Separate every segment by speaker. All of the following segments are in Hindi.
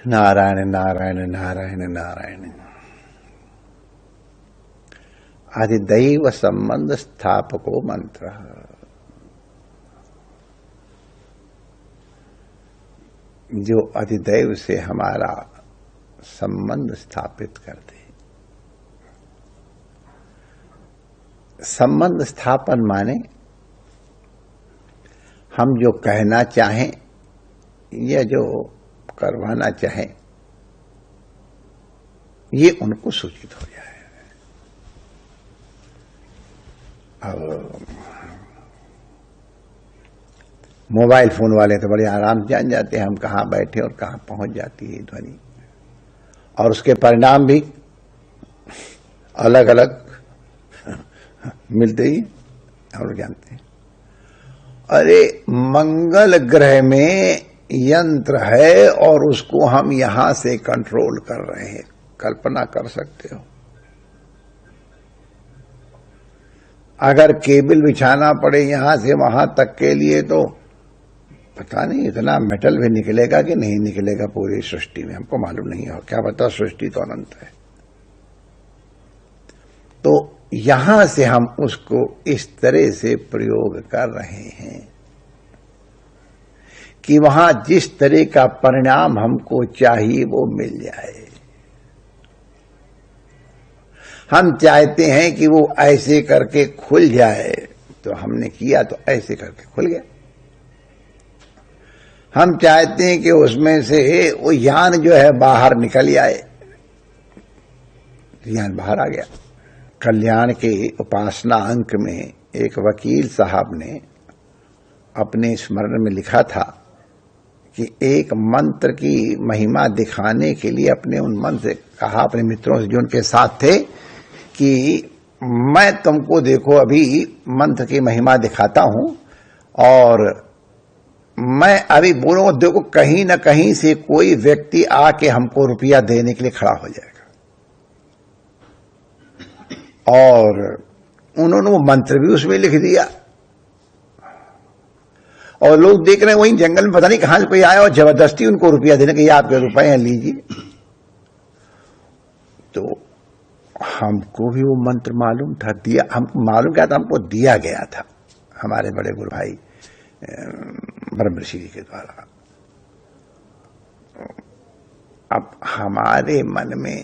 Speaker 1: नारायण नारायण नारायण नारायण। आदिदैव संबंध स्थापको मंत्र। जो अधिदैव से हमारा संबंध स्थापित कर दे। संबंध स्थापन माने हम जो कहना चाहें या जो करवाना चाहें ये उनको सूचित हो जाए। अब मोबाइल फोन वाले तो बड़े आराम से जान जाते हैं हम कहां बैठे और कहां पहुंच जाती है ध्वनि, और उसके परिणाम भी अलग अलग मिलते ही हम लोग जानते हैं। अरे मंगल ग्रह में यंत्र है और उसको हम यहां से कंट्रोल कर रहे हैं, कल्पना कर सकते हो। अगर केबल बिछाना पड़े यहां से वहां तक के लिए तो पता नहीं इतना मेटल भी निकलेगा कि नहीं निकलेगा पूरी सृष्टि में, हमको मालूम नहीं है। क्या पता, सृष्टि तो अनंत है। तो यहां से हम उसको इस तरह से प्रयोग कर रहे हैं कि वहां जिस तरह का परिणाम हमको चाहिए वो मिल जाए। हम चाहते हैं कि वो ऐसे करके खुल जाए, तो हमने किया तो ऐसे करके खुल गया। हम चाहते हैं कि उसमें से वो यान जो है बाहर निकल आए, यान बाहर आ गया। कल्याण के उपासना अंक में एक वकील साहब ने अपने स्मरण में लिखा था कि एक मंत्र की महिमा दिखाने के लिए अपने उन मंत्र से कहा, अपने मित्रों से जो उनके साथ थे, कि मैं तुमको देखो अभी मंत्र की महिमा दिखाता हूं और मैं अभी बोलूंगा, देखो कहीं ना कहीं से कोई व्यक्ति आके हमको रुपया देने के लिए खड़ा हो जाएगा। और उन्होंने वो मंत्र भी उसमें लिख दिया और लोग देख रहे हैं वहीं जंगल में, पता नहीं कहां से कोई आया और जबरदस्ती उनको रुपया देने के, ये आपके रुपए हैं लीजिए। तो हमको भी वो मंत्र मालूम था, दिया हमको मालूम क्या था, हमको दिया गया था हमारे बड़े गुरु भाई ब्रह्म ऋषि के द्वारा। अब हमारे मन में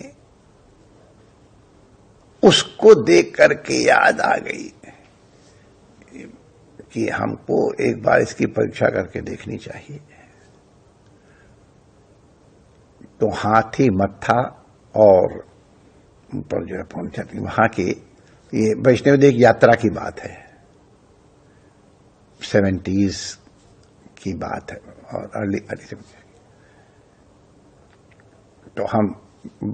Speaker 1: उसको देख करके याद आ गई कि हमको एक बार इसकी परीक्षा करके देखनी चाहिए। तो हाथी मत्था और ऊपर जो है पहुंचा, वहां के ये वैष्णव देव यात्रा की बात है, 70s की बात है और अर्ली तो हम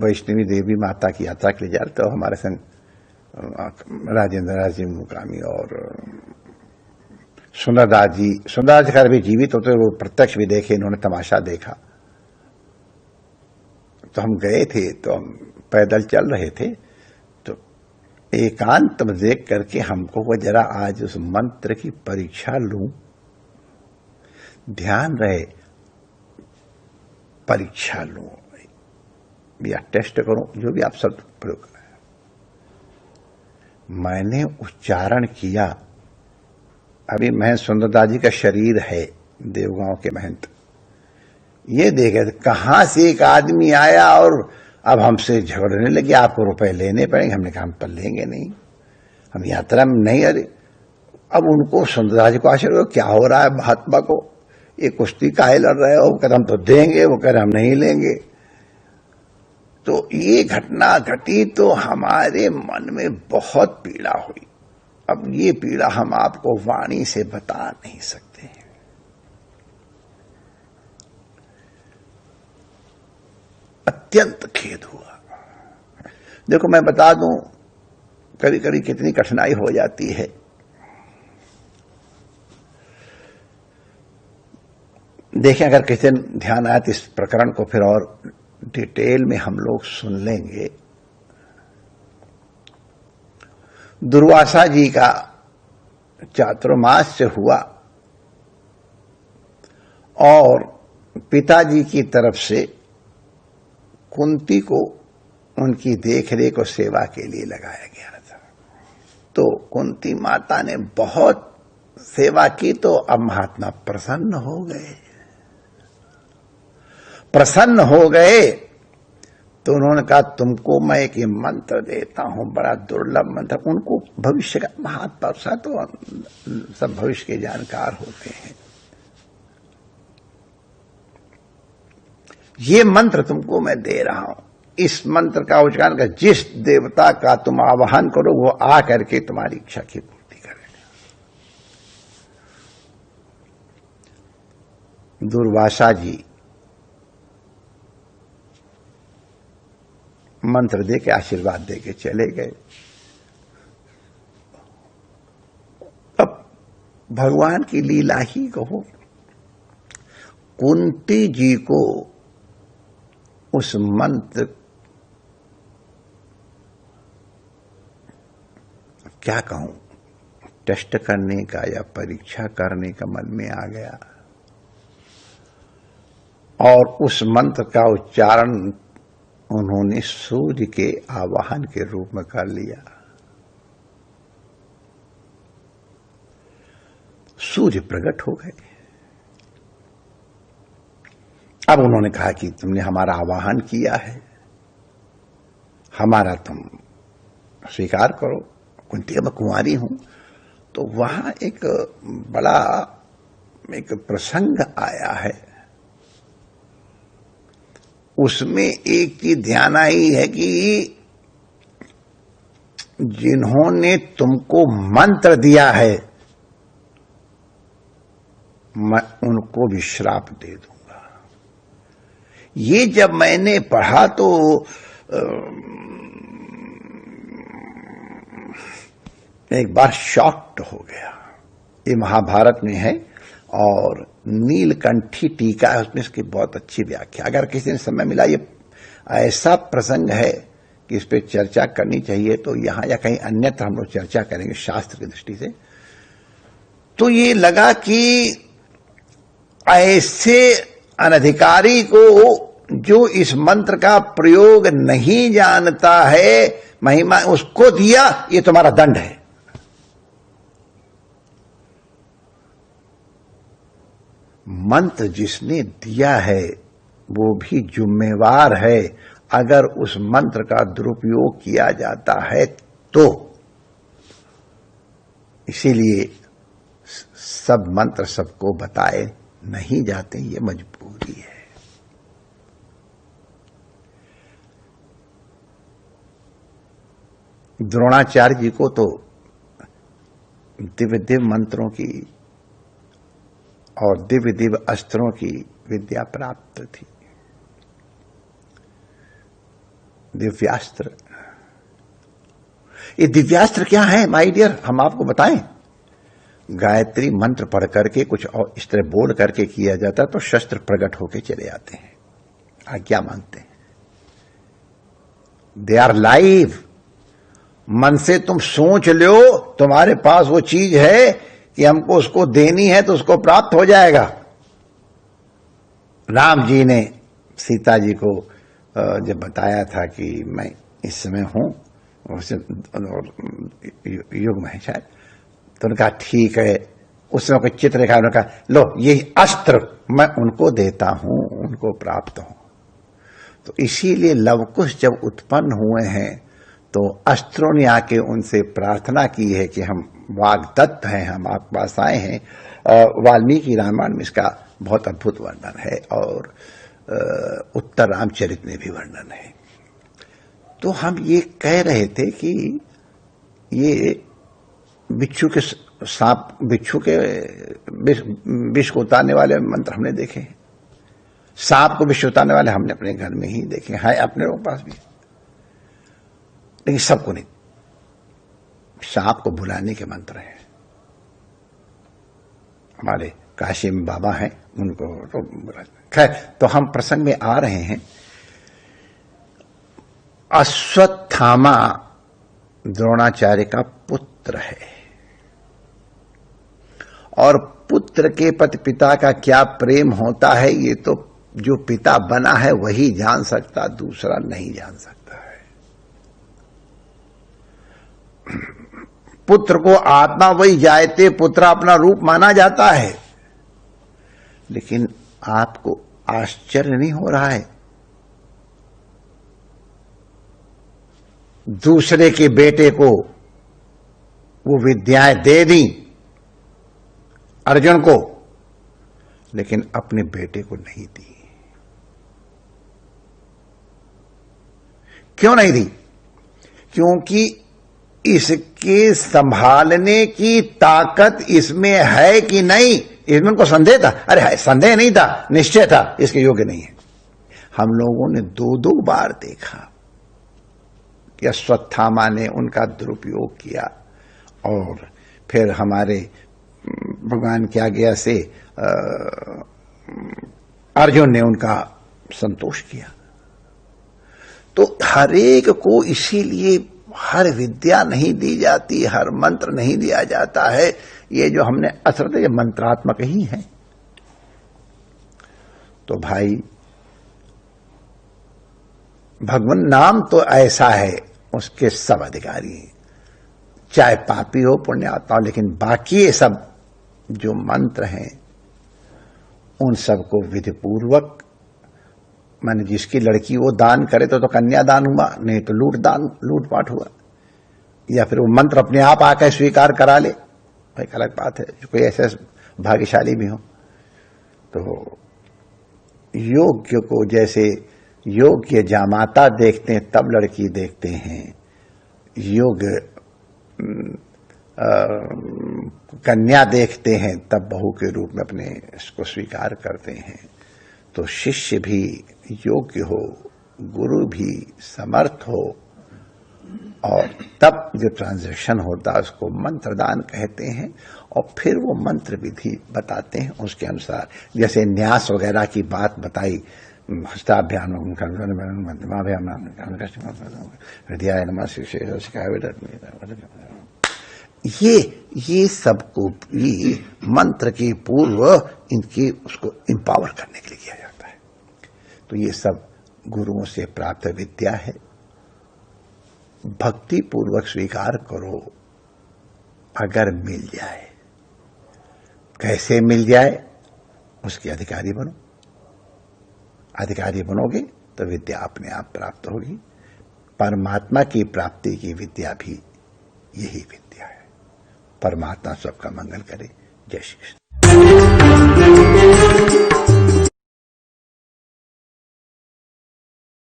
Speaker 1: वैष्णवी देवी माता की यात्रा के लिए जा रहे, तो हमारे संग राजेंद्र राजी मुकामी और सुंदरदास जी, सुंदरदास खैर भी जीवित होते, वो प्रत्यक्ष भी देखे, इन्होंने तमाशा देखा। तो हम गए थे, तो हम पैदल चल रहे थे, तो एकांत में देख करके हमको वो जरा आज उस मंत्र की परीक्षा लूं, ध्यान रहे परीक्षा लूं या टेस्ट करूं, जो भी आप शब्द प्रयोग करें। मैंने उच्चारण किया। अभी महंत सुंदरदास जी का शरीर है, देवगांव के महंत, ये देखे कहां से एक आदमी आया और अब हमसे झगड़ने लगे, आपको रुपए लेने पड़ेंगे। हमने कहा हम तो लेंगे नहीं, हम यात्रा में नहीं। अरे अब उनको सुंदरदास जी को आश्चर्य, क्या हो रहा है महात्मा को, ये कुश्ती काहे लड़ रहे हो? वो कहते हम तो देंगे, वो कह रहे हम नहीं लेंगे। तो ये घटना घटी तो हमारे मन में बहुत पीड़ा हुई। अब ये पीड़ा हम आपको वाणी से बता नहीं सकते। अत्यंत खेद हुआ। देखो मैं बता दूं, कभी कभी कितनी कठिनाई हो जाती है। देखें, अगर किसी दिन ध्यान आया तो इस प्रकरण को फिर और डिटेल में हम लोग सुन लेंगे। दुर्वासा जी का चातुर्मास्य हुआ और पिताजी की तरफ से कुंती को उनकी देखरेख और सेवा के लिए लगाया गया था। तो कुंती माता ने बहुत सेवा की, तो अब महात्मा प्रसन्न हो गए। प्रसन्न हो गए तो उन्होंने कहा तुमको मैं एक ये मंत्र देता हूं, बड़ा दुर्लभ मंत्र। उनको भविष्य का महात्मा, तो सब भविष्य के जानकार होते हैं। ये मंत्र तुमको मैं दे रहा हूं, इस मंत्र का उच्चारण कर जिस देवता का तुम आवाहन करो वो आ करके तुम्हारी इच्छा की पूर्ति करेगा। दुर्वासा जी मंत्र दे के आशीर्वाद दे के चले गए। अब भगवान की लीला ही कहो, कुंती जी को उस मंत्र क्या कहूं, टेस्ट करने का या परीक्षा करने का मन में आ गया, और उस मंत्र का उच्चारण उन्होंने सूर्य के आवाहन के रूप में कर लिया। सूर्य प्रकट हो गए। अब उन्होंने कहा कि तुमने हमारा आवाहन किया है, हमारा तुम स्वीकार करो। कुंती मैं कुंवारी हूं। तो वहां एक बड़ा एक प्रसंग आया है, उसमें एक चीज ध्यान आई है कि जिन्होंने तुमको मंत्र दिया है मैं उनको भी श्राप दे दूंगा। ये जब मैंने पढ़ा तो एक बार शॉक्ड हो गया। ये महाभारत में है और नीलकंठी टीका है, उसमें इसकी बहुत अच्छी व्याख्या। अगर किसी ने समय मिला, ये ऐसा प्रसंग है कि इस पे चर्चा करनी चाहिए, तो यहां या कहीं अन्यत्र हम लोग चर्चा करेंगे शास्त्र की दृष्टि से। तो ये लगा कि ऐसे अनधिकारी को जो इस मंत्र का प्रयोग नहीं जानता है, महिमा उसको दिया, ये तुम्हारा दंड है। मंत्र जिसने दिया है वो भी जिम्मेवार है। अगर उस मंत्र का दुरुपयोग किया जाता है तो इसीलिए सब मंत्र सबको बताए नहीं जाते, ये मजबूरी है। द्रोणाचार्य जी को तो दिव्य दिव्य मंत्रों की और दिव्य दिव्य अस्त्रों की विद्या प्राप्त थी। दिव्यास्त्र, ये दिव्यास्त्र क्या है माय डियर, हम आपको बताएं। गायत्री मंत्र पढ़ करके कुछ और इस तरह बोल करके किया जाता है तो शस्त्र प्रकट होके चले आते हैं, आज्ञा मांगते हैं। They are live. मन से तुम सोच लो तुम्हारे पास वो चीज है कि हमको उसको देनी है तो उसको प्राप्त हो जाएगा। राम जी ने सीता जी को जब बताया था कि मैं इस समय हूं युग में शायद, तो उन्होंने कहा ठीक है। उस समय कोई चित्र दिखाया, उन्होंने कहा लो ये अस्त्र मैं उनको देता हूं, उनको प्राप्त हो। तो इसीलिए लवकुश जब उत्पन्न हुए हैं तो अस्त्रों ने आके उनसे प्रार्थना की है कि हम वाग्दत्त हैं, हम आपके पास आए हैं। वाल्मीकि रामायण में इसका बहुत अद्भुत वर्णन है और उत्तर रामचरित में भी वर्णन है। तो हम ये कह रहे थे कि ये बिच्छू के सांप, बिच्छू के विष को उतारने वाले मंत्र हमने देखे हैं, सांप को विष उतारने वाले हमने अपने घर में ही देखे हैं, अपने लोगों के पास भी, लेकिन सबको नहीं। सांप को भुलाने के मंत्र हैं। हमारे काशी में बाबा हैं, उनको तो खैर। तो हम प्रसंग में आ रहे हैं। अश्वत्थामा द्रोणाचार्य का पुत्र है और पुत्र के प्रति पिता का क्या प्रेम होता है ये तो जो पिता बना है वही जान सकता, दूसरा नहीं जान सकता है। पुत्र को आत्मा वही जायते पुत्र अपना रूप माना जाता है, लेकिन आपको आश्चर्य नहीं हो रहा है? दूसरे के बेटे को वो विद्याएं दे दी अर्जुन को, लेकिन अपने बेटे को नहीं दी। क्यों नहीं दी? क्योंकि इसके संभालने की ताकत इसमें है कि नहीं, इसमें उनको संदेह था। अरे संदेह नहीं था, निश्चय था इसके योग्य नहीं है। हम लोगों ने दो दो बार देखा कि अश्वत्थामा ने उनका दुरुपयोग किया और फिर हमारे भगवान के आज्ञा से अर्जुन ने उनका संतोष किया। तो हर एक को इसीलिए हर विद्या नहीं दी जाती, हर मंत्र नहीं दिया जाता है। ये जो हमने असर ये मंत्रात्मक ही है। तो भाई भगवान नाम तो ऐसा है, उसके सब अधिकारी हैं, चाहे पापी हो पुण्यात्मा हो, लेकिन बाकी ये सब जो मंत्र हैं उन सबको विधिपूर्वक, माने जिसकी लड़की वो दान करे तो कन्यादान हुआ, नहीं तो लूटपाट हुआ, या फिर वो मंत्र अपने आप आकर स्वीकार करा ले, भाई अलग बात है, जो कोई ऐसे भाग्यशाली भी हो। तो योग्य को जैसे योग्य जामाता देखते हैं तब लड़की देखते हैं, योग्य कन्या देखते हैं तब बहू के रूप में अपने इसको स्वीकार करते हैं। तो शिष्य भी योग्य हो, गुरु भी समर्थ हो, और तब जो ट्रांजैक्शन होता है उसको मंत्रदान कहते हैं। और फिर वो मंत्र विधि बताते हैं उसके अनुसार, जैसे न्यास वगैरह की बात बताई, हस्ताभ्याम ये सबको ये मंत्र के पूर्व इनकी उसको इंपावर करने के लिए किया जाता है। तो ये सब गुरुओं से प्राप्त विद्या है। भक्ति पूर्वक स्वीकार करो, अगर मिल जाए। कैसे मिल जाए? उसके अधिकारी बनो। अधिकारी बनोगे तो विद्या अपने आप प्राप्त होगी। परमात्मा की प्राप्ति की विद्या भी यही विद्या है। परमात्मा सबका मंगल करे। जय श्री कृष्ण।